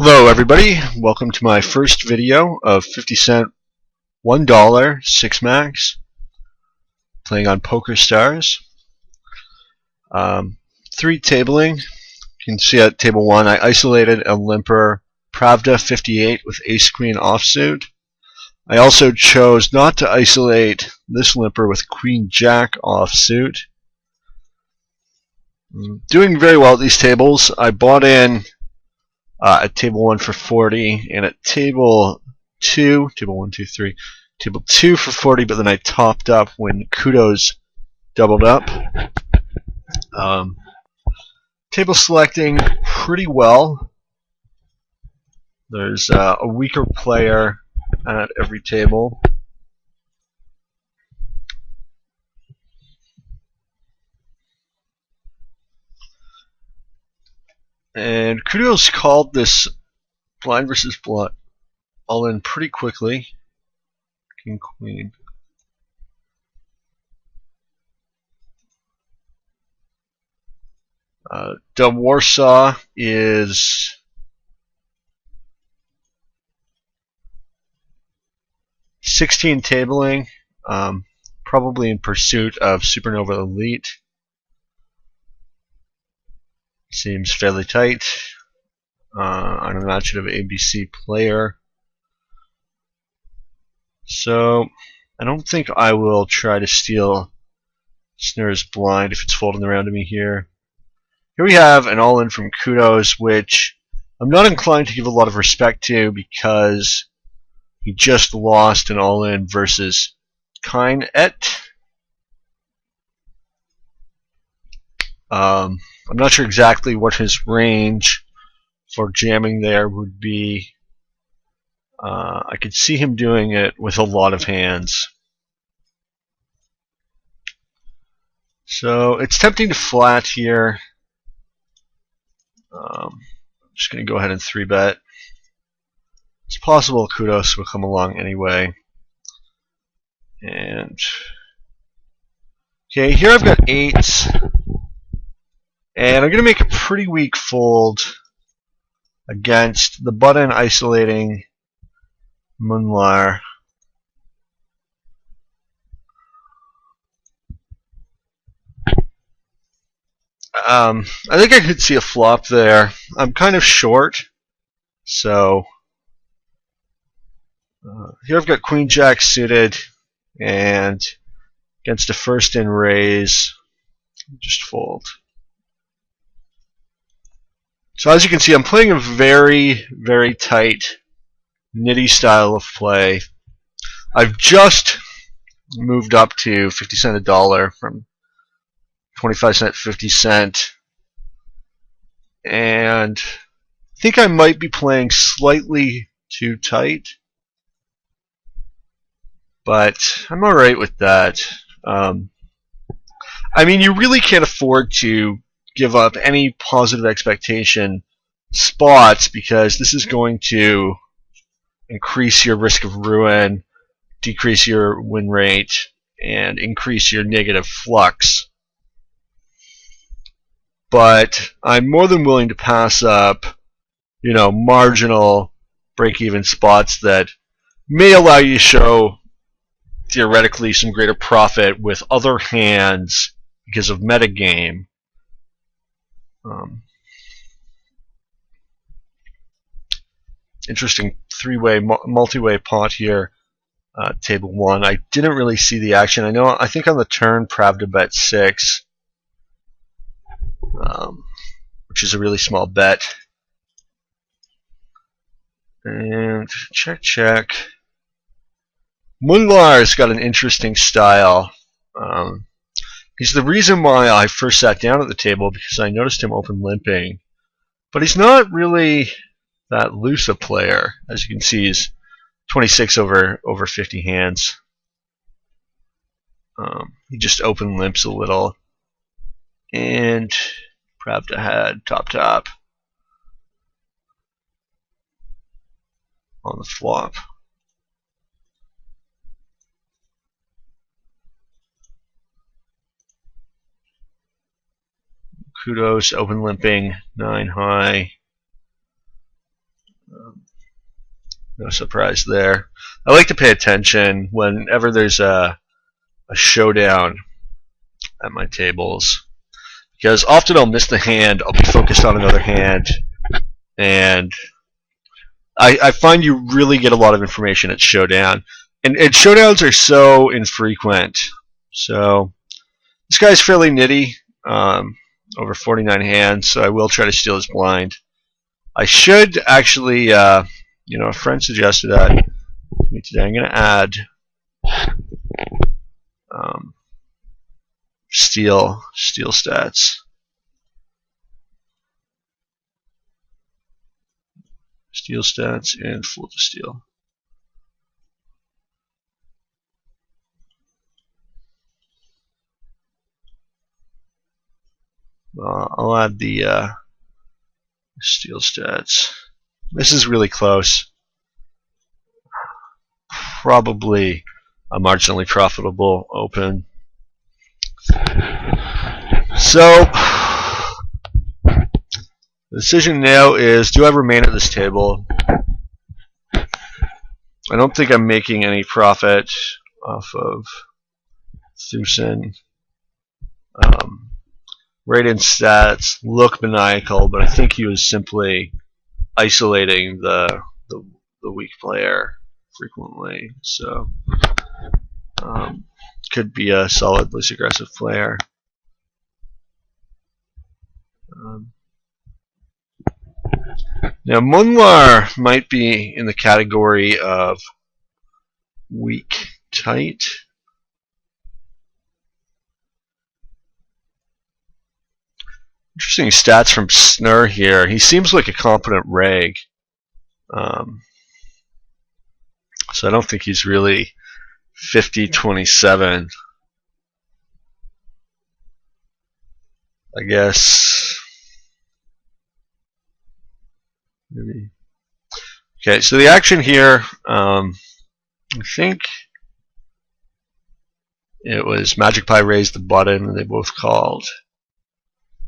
Hello everybody, welcome to my first video of 50 cent $1 6 max playing on Poker Stars. 3 tabling. You can see at table 1 I isolated a limper Pravda 58 with ace queen offsuit. I also chose not to isolate this limper with queen jack offsuit. Doing very well at these tables. I bought in at table 1 for 40, and at table 2, table 1, 2, 3, table 2 for 40, but then I topped up when kudos doubled up. Table selecting pretty well. There's a weaker player at every table. And kudos called this blind versus blind all in pretty quickly. King, queen. Dub Warsaw is $16 tabling, probably in pursuit of Supernova Elite. Seems fairly tight. Unimaginative ABC player. So I don't think I will try to steal Snur's blind if it's folding around to me here. Here we have an all-in from kudos, which I'm not inclined to give a lot of respect to because he just lost an all-in versus Kine Et. I'm not sure exactly what his range for jamming there would be. I could see him doing it with a lot of hands. So it's tempting to flat here. I'm just going to go ahead and 3-bet. It's possible kudos will come along anyway. And okay, here I've got 8s. And I'm going to make a pretty weak fold against the button isolating Munlar. I think I could see a flop there. I'm kind of short, so here I've got queen jack suited, and against a first in raise, just fold. So as you can see, I'm playing a very, very tight, nitty style of play. I've just moved up to 50 cent a dollar from 25 cent, 50 cent. And I think I might be playing slightly too tight. But I'm alright with that. I mean, you really can't afford to give up any positive expectation spots because this is going to increase your risk of ruin, decrease your win rate, and increase your negative flux. But I'm more than willing to pass up, marginal break-even spots that may allow you to show theoretically some greater profit with other hands because of metagame. Interesting multi-way pot here, table 1. I didn't really see the action. I think on the turn Pravda bet 6, which is a really small bet. And check, check. Munlar's got an interesting style. He's the reason why I first sat down at the table because I noticed him open limping. But he's not really that loose a player. As you can see, he's 26 over 50 hands. He just open limps a little. And Pravda had top on the flop. Kudos open limping 9 high. No surprise there. I like to pay attention whenever there's a showdown at my tables, because often I'll miss the hand, I'll be focused on another hand, and I find you really get a lot of information at showdown. And showdowns are so infrequent. So this guy's fairly nitty, over 49 hands, so I will try to steal his blind. I should actually, a friend suggested that to me today. I'm going to add steal stats. Steal stats and full to steal. I'll add the steal stats. This is really close. Probably a marginally profitable open. So the decision now is, do I remain at this table? I don't think I'm making any profit off of Thusen. Right in stats look maniacal, but I think he was simply isolating the weak player frequently. So could be a solid, least aggressive player. Now Munlar might be in the category of weak tight. Interesting stats from Snur here. He seems like a competent reg. So I don't think he's really 50-27. I guess maybe. Okay, so the action here, I think it was Magic Pie raised the button and they both called.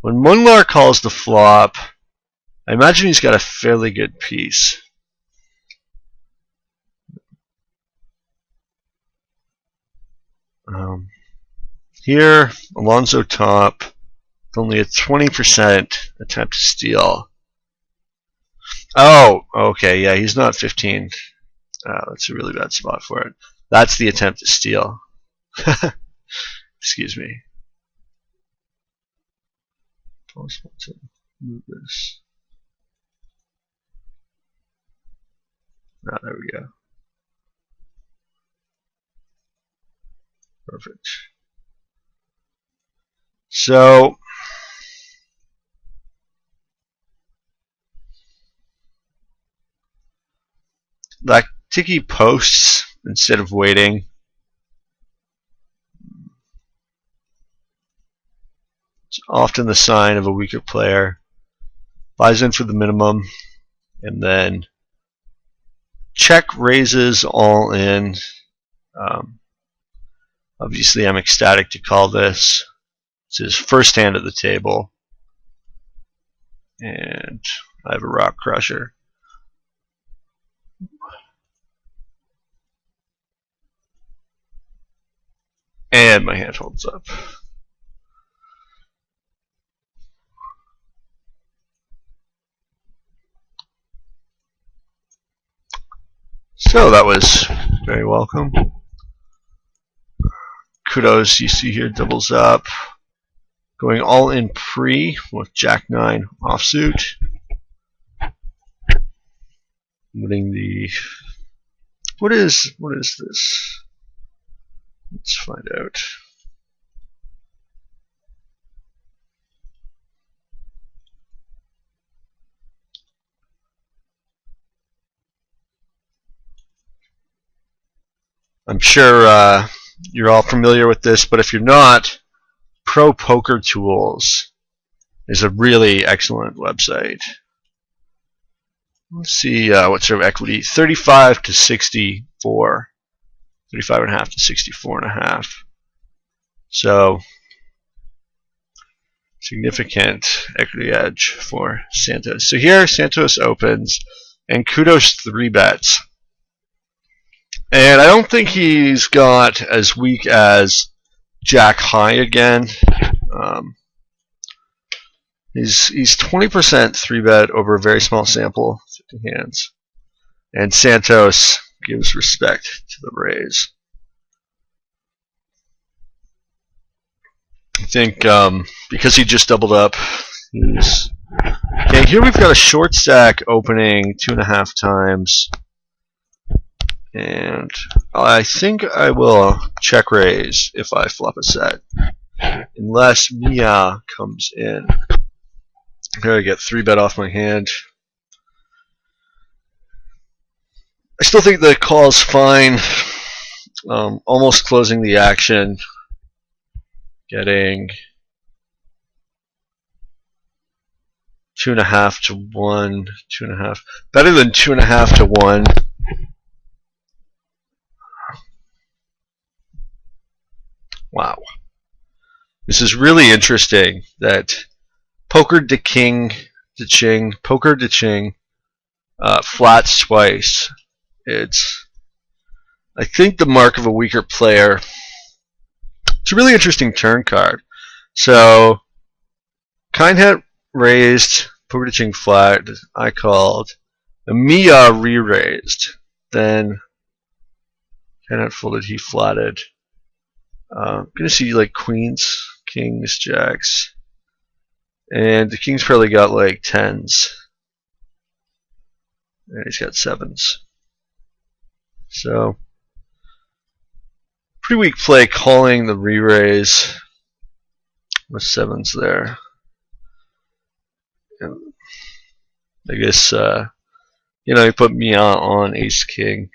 When Munlar calls the flop, I imagine he's got a fairly good piece. Here, Alonso top, with only a 20% attempt to steal. Oh, okay, yeah, he's not 15. That's a really bad spot for it. That's the attempt to steal. Excuse me. Possible to move this. There we go. Perfect. So like Tiki posts instead of waiting. It's often the sign of a weaker player. Buys in for the minimum and then check raises all in. Obviously I'm ecstatic to call this. It's his first hand at the table. And I have a rock crusher. And my hand holds up. So that was very welcome. Kudos, you see here, doubles up. Going all in pre with Jack 9 offsuit. Putting the what is this? Let's find out. I'm sure you're all familiar with this, but if you're not, Pro Poker Tools is a really excellent website. Let's see what sort of equity. 35 to 64. 35.5 to 64.5. So significant equity edge for Santos. So here Santos opens and Kudos 3 bets. And I don't think he's got as weak as Jack High again. He's 20% 3-bet over a very small sample, 50 hands. And Santos gives respect to the raise. I think because he just doubled up, he's... Okay, here we've got a short stack opening 2.5 times. And I think I will check raise if I flop a set. Unless Mia comes in. I gotta get 3-bet off my hand. I still think the call's fine. Almost closing the action. Getting 2.5 to 1. 2.5. Better than 2.5 to 1. Wow. This is really interesting that Poker de King, de Ching, Poker de Ching, flats twice. It's, I think, the mark of a weaker player. It's a really interesting turn card. So, Kindhat raised, Poker de Ching flat, I called. Mia re-raised. Then, Kindhat folded, he flatted. I'm going to see like queens, kings, jacks. And the king's probably got like 10s. And he's got 7s. So, pretty weak play calling the re-raise with 7s there. And I guess, you put Mia on ace-king.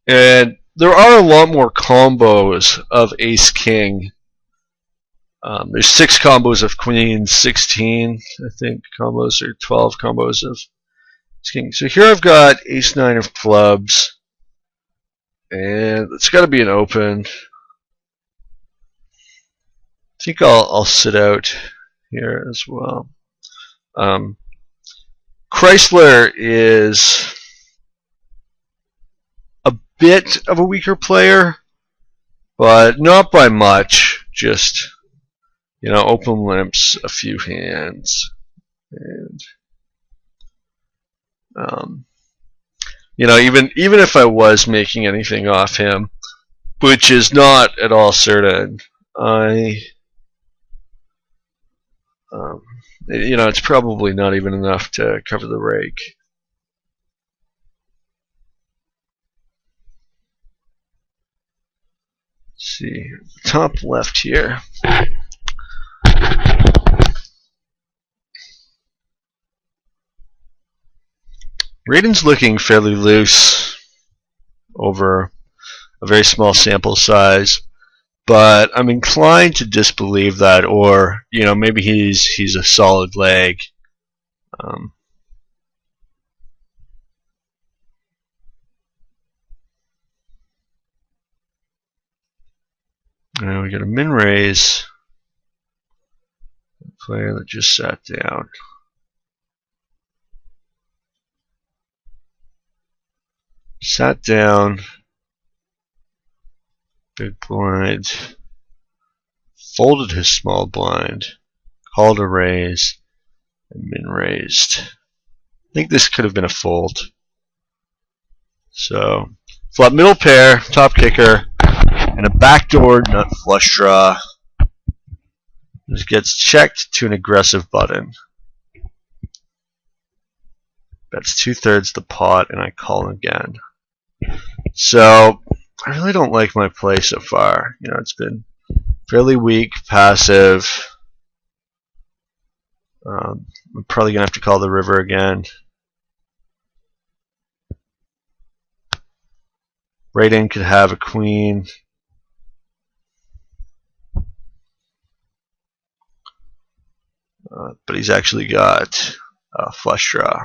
And there are a lot more combos of ace-king. There's 6 combos of queens, 16, I think, combos, or 12 combos of king. So here I've got ace-9 of clubs, and it's got to be an open. I think I'll sit out here as well. Chrysler is a bit of a weaker player, but not by much. Just, open limps a few hands. And, even if I was making anything off him, which is not at all certain, it's probably not even enough to cover the rake. Let's see, top left here. Raden's looking fairly loose over a very small sample size, but I'm inclined to disbelieve that, or maybe he's a solid leg. Now we got a min raise player that just sat down. Sat down, big blind, folded his small blind, called a raise, and min raised. I think this could have been a fold. So, flop middle pair, top kicker, and a backdoor nut flush draw. This gets checked to an aggressive button. That's 2/3 the pot, and I call again. So, I really don't like my play so far. It's been fairly weak, passive. I'm probably going to have to call the river again. Raden could have a queen. But he's actually got a flush draw.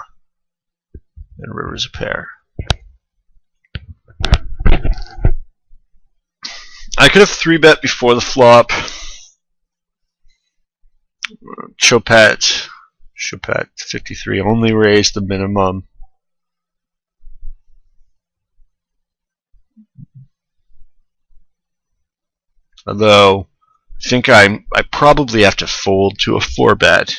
And river's a pair. I could have 3-bet before the flop. Chopat 53 only raised the minimum. Although I think I probably have to fold to a 4-bet.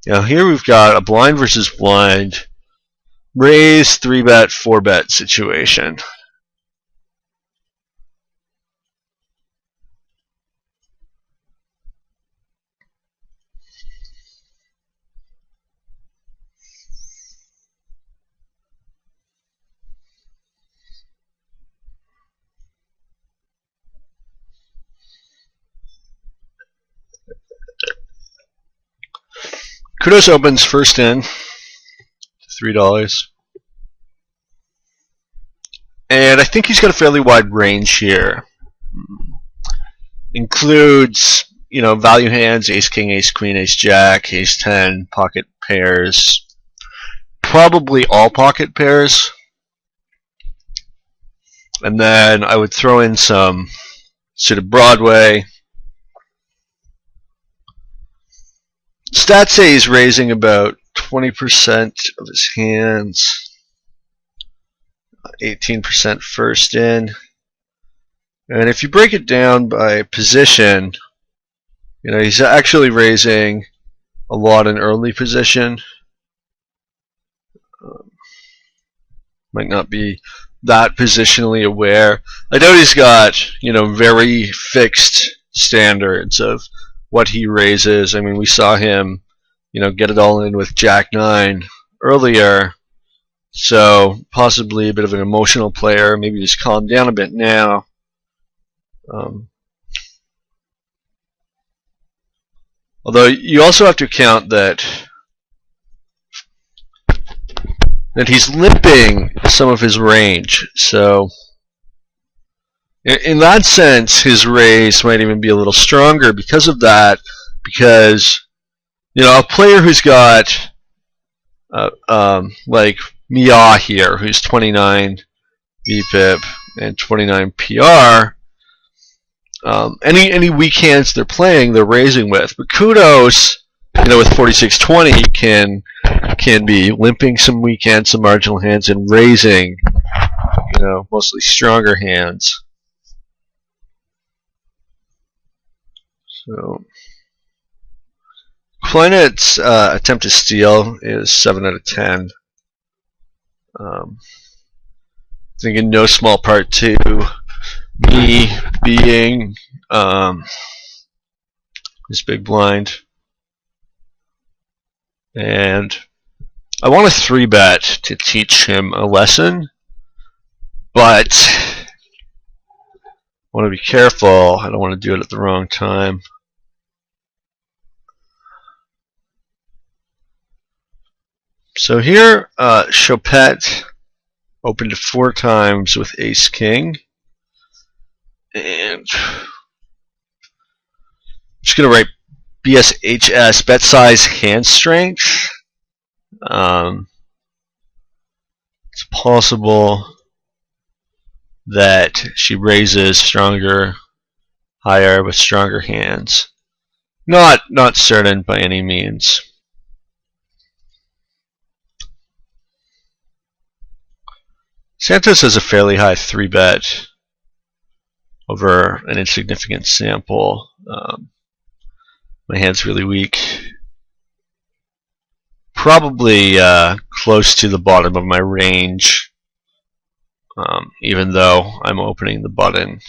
Now here we've got a blind versus blind raise 3-bet 4-bet situation. Kudos opens first in, $3. And I think he's got a fairly wide range here. Includes, value hands, ace, king, ace, queen, ace, jack, ace 10, pocket pairs. Probably all pocket pairs. And then I would throw in some sort of Broadway. Stats say he's raising about 20% of his hands, 18% first in. And if you break it down by position, he's actually raising a lot in early position. Might not be that positionally aware. I know he's got, very fixed standards of what he raises. I mean, we saw him, get it all in with Jack 9 earlier. So possibly a bit of an emotional player. Maybe just calm down a bit now. Although you also have to account that he's limping some of his range. So in that sense, his raise might even be a little stronger because of that. Because a player who's got like Mia here, who's 29 VPIP and 29 PR. Any weak hands they're playing, they're raising with. But Kudos, with 4620 can be limping some weak hands, some marginal hands, and raising, mostly stronger hands. So Kleinet's attempt to steal is 7 out of 10. I think in no small part to me being this big blind. And I want a 3-bet to teach him a lesson, but I want to be careful. I don't want to do it at the wrong time. So here, Chopet opened 4 times with ace king. And I'm just going to write BSHS, bet size, hand strength. It's possible that she raises stronger, higher with stronger hands. Not certain by any means. Santos has a fairly high 3-bet over an insignificant sample. My hand's really weak. Probably close to the bottom of my range, even though I'm opening the button.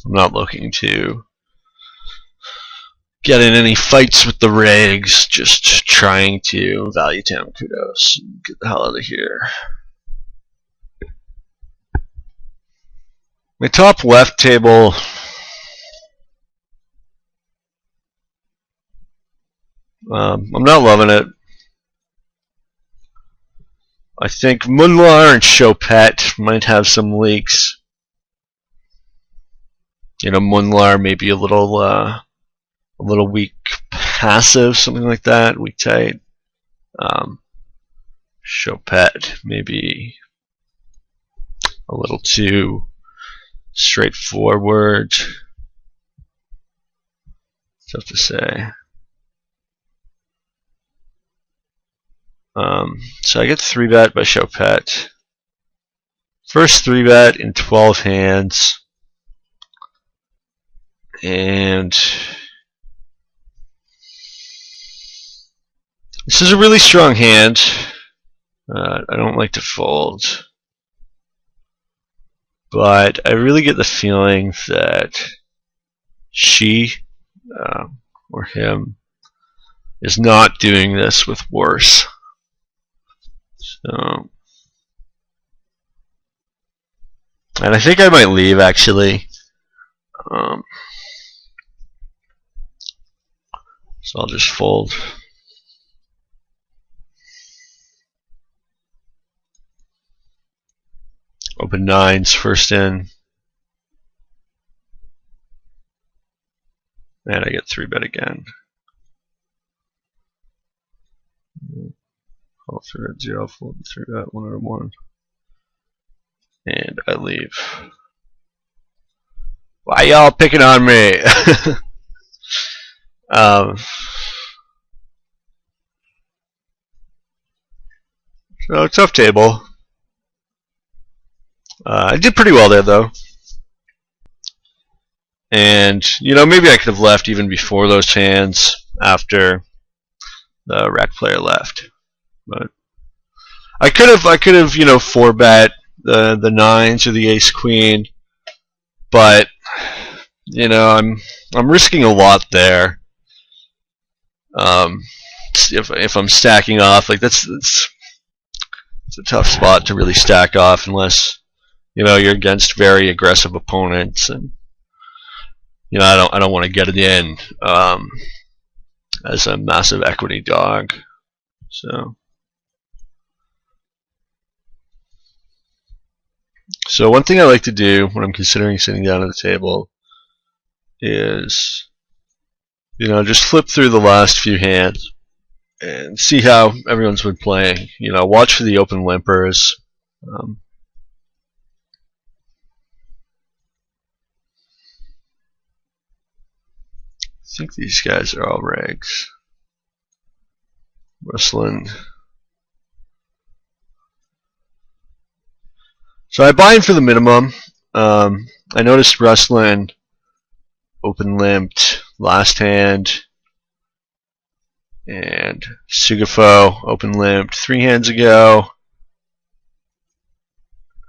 I'm not looking to get in any fights with the regs, just trying to value town Kudos and get the hell out of here. My top left table, I'm not loving it. I think Munlar and Chopet might have some leaks. Munlar may be a little weak passive, something like that, weak tight. Chopet maybe a little too straightforward. It's tough to say. So I get 3-bet by show pet. First 3-bet in 12 hands. And this is a really strong hand. I don't like to fold. But I really get the feeling that she or him is not doing this with worse. So, and I think I might leave actually. So I'll just fold. Open nines first in. And I get 3-bet again. Call 3-bet 0, fold 3-bet 101. And I leave. Why y'all picking on me? So tough table. I did pretty well there though. And maybe I could have left even before those hands after the rack player left. But I could have 4-bet the nines or the ace queen, but I'm risking a lot there. If I'm stacking off, like it's a tough spot to really stack off unless you're against very aggressive opponents, and I don't want to get it in as a massive equity dog. So one thing I like to do when I'm considering sitting down at the table is just flip through the last few hands and see how everyone's been playing. Watch for the open limpers. I think these guys are all regs. Rustling. So I buy in for the minimum. I noticed Rustling open limped last hand, and Sugafo open limped 3 hands ago.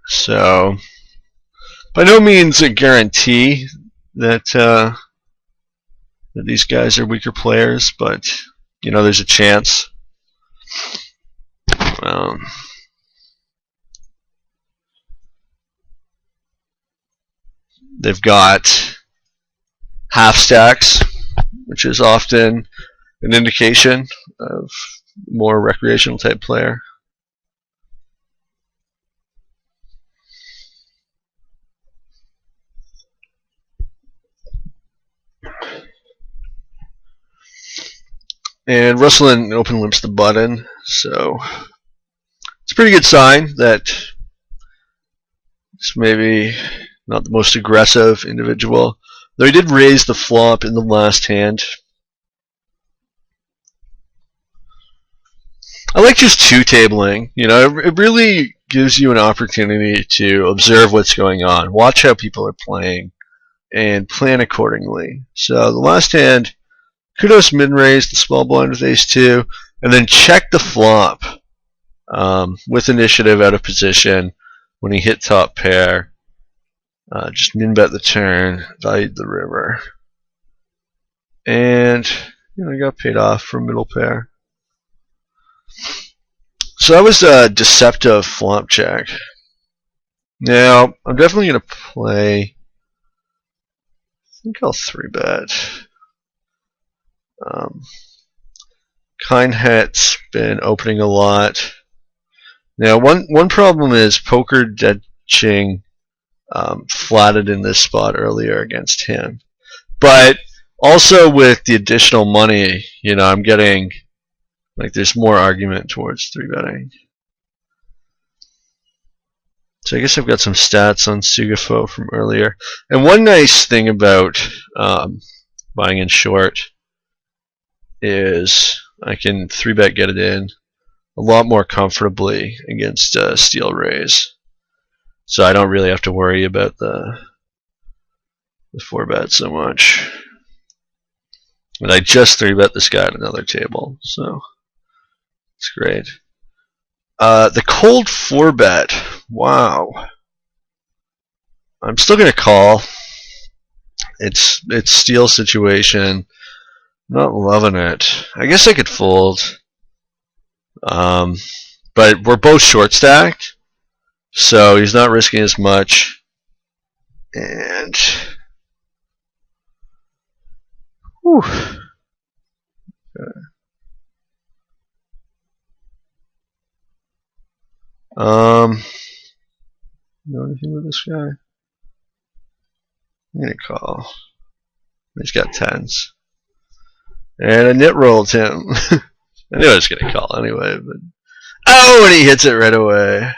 So by no means a guarantee that that these guys are weaker players, but there's a chance. They've got half stacks, which is often an indication of more recreational type player. And Rustling open limps the button, so it's a pretty good sign that it's maybe not the most aggressive individual. Though he did raise the flop in the last hand. I like just two-tabling. It really gives you an opportunity to observe what's going on, watch how people are playing, and plan accordingly. So the last hand, Kudos min-raised the small blind with ace-2, and then check the flop with initiative out of position when he hit top pair. Just min-bet the turn, valued the river. And he got paid off for middle pair. So that was a deceptive flop check. Now, I'm definitely going to play, I think I'll 3-bet. Kindhat's been opening a lot. Now, one problem is poker dead ching flatted in this spot earlier against him. But also with the additional money, I'm getting, there's more argument towards 3-betting. So I guess I've got some stats on Sugafo from earlier. And one nice thing about buying in short is I can 3-bet get it in a lot more comfortably against steel raise. So I don't really have to worry about the 4-bet so much. And I just 3-bet this guy at another table, so it's great. The cold 4-bet, wow. I'm still gonna call. It's steel situation. Not loving it. I guess I could fold. But we're both short stacked, so he's not risking as much. And whew. Okay. Know anything with this guy? I'm gonna call. He's got 10s. And I nit rolled him. I knew I was gonna call anyway, but oh, and he hits it right away.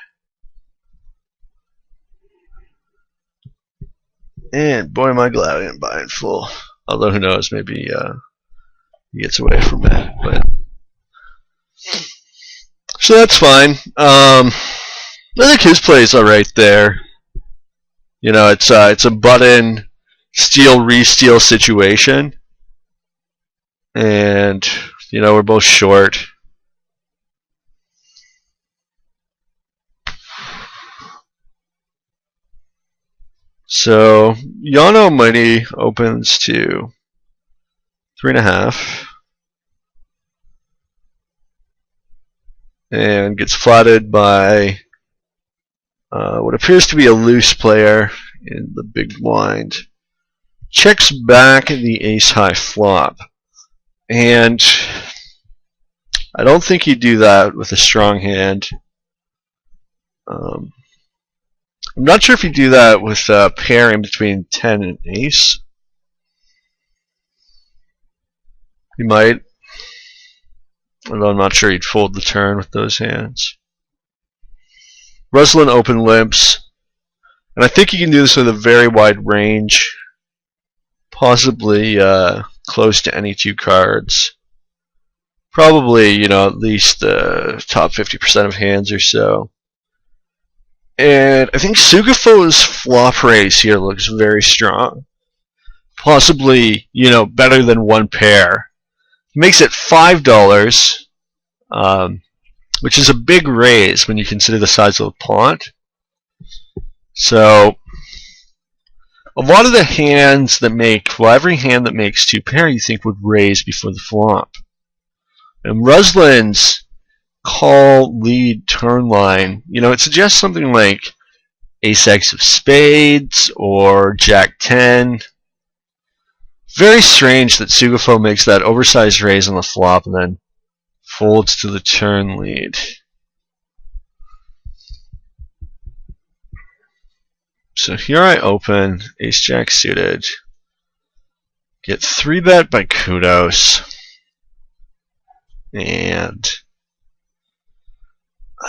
And boy, am I glad I didn't buy in full. Although who knows, maybe he gets away from it. But so that's fine. I think his play is all right there. You know, it's a button steal re-steal situation, and you know we're both short. So Yano Mighty opens to 3.5 and gets flatted by what appears to be a loose player in the big blind. Checks back the ace high flop, and I don't think he'd do that with a strong hand. I'm not sure if he'd do that with a pair in between 10 and ace. He might, although I'm not sure he'd fold the turn with those hands. Ruslan open limps, and I think he can do this with a very wide range, possibly close to any 2 cards. Probably, you know, at least the top 50% of hands or so. And I think Sugafo's flop raise here looks very strong. Possibly, you know, better than 1 pair. Makes it $5, which is a big raise when you consider the size of the pot. So, a lot of the hands that make, well, every hand that makes 2 pair you think would raise before the flop. And Ruslan's call lead turn line, you know, it suggests something like ace-x of spades or jack-10. Very strange that Sugafo makes that oversized raise on the flop and then folds to the turn lead. So here I open ace-jack suited, get 3-bet by Kudos, and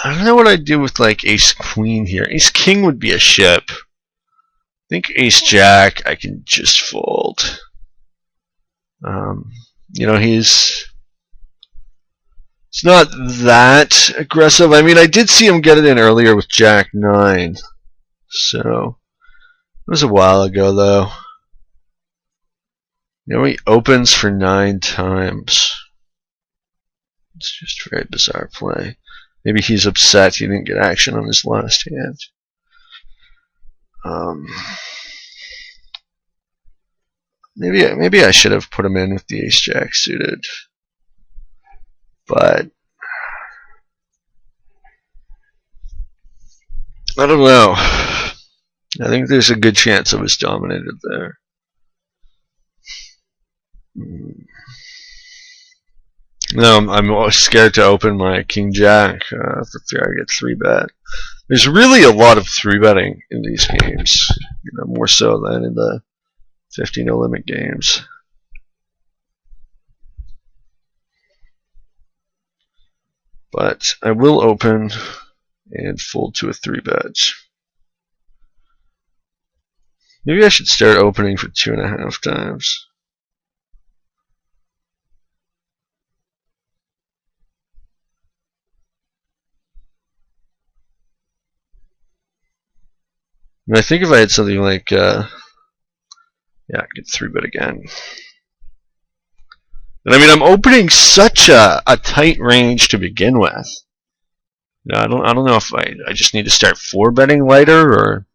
I don't know what I'd do with like ace-queen here. Ace-king would be a ship. I think ace-jack I can just fold. You know, he's not that aggressive. I mean, I did see him get it in earlier with jack-9. So, it was a while ago, though. You know, he opens for 9 times. It's just a very bizarre play. Maybe he's upset he didn't get action on his last hand. Maybe I should have put him in with the ace-jack suited. But I don't know. I think there's a good chance I was dominated there. No, I'm scared to open my king-jack for fear I get 3-bet. There's really a lot of 3-betting in these games, you know, more so than in the 50 no limit games. But I will open and fold to a 3-bet. Maybe I should start opening for 2.5 times. And I think if I had something like, yeah, I could 3-bet again. And I mean, I'm opening such a tight range to begin with. I don't know if I just need to start 4-betting lighter, or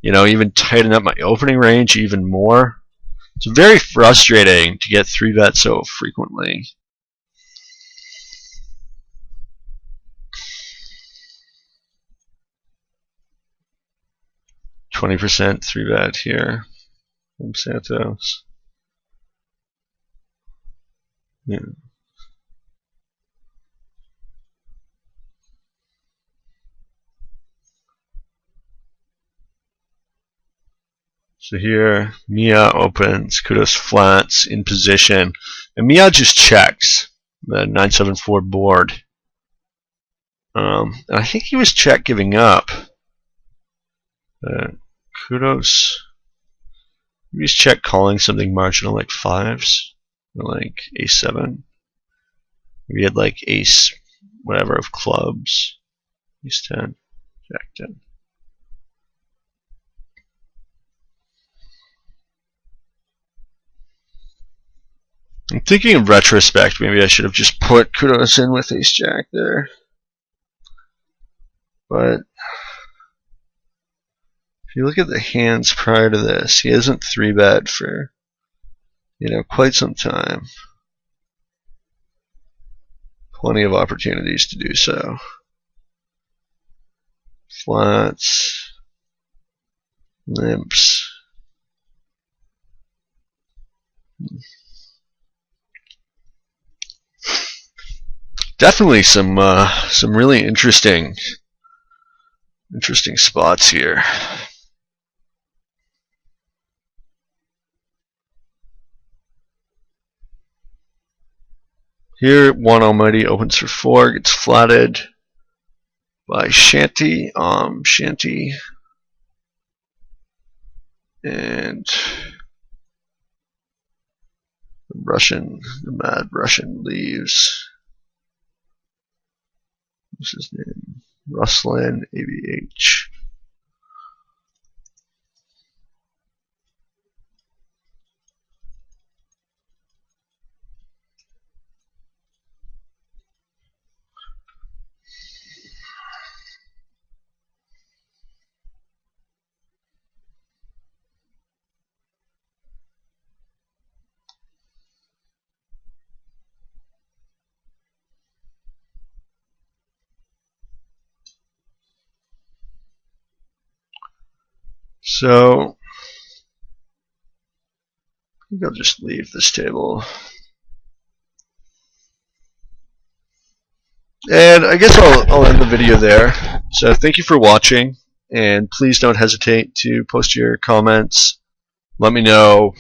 even tighten up my opening range even more. It's very frustrating to get 3-bet so frequently. %, 3-bet here from Santos. Yeah. So here, Mia opens, Kudos flats in position, and Mia just checks the 9-7-4 board. And I think he was check giving up. Kudos, maybe he's check calling something marginal like 5s, or like A7. Maybe he had like ace, whatever, of clubs. Ace 10, Jack 10. I'm thinking in retrospect, maybe I should have just put Kudos in with ace jack there. But if you look at the hands prior to this, he hasn't 3-bet for quite some time. Plenty of opportunities to do so. Flats, limps. Definitely some really interesting spots here. Here, One Almighty opens for 4, gets flatted by Shanty, and the mad Russian leaves. What's his name? Ruslan ABH. So I think I'll just leave this table. And I guess I'll end the video there. So thank you for watching, and please don't hesitate to post your comments. Let me know,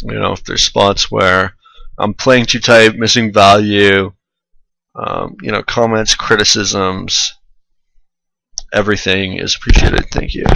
if there's spots where I'm playing too tight, missing value, comments, criticisms. Everything is appreciated. Thank you.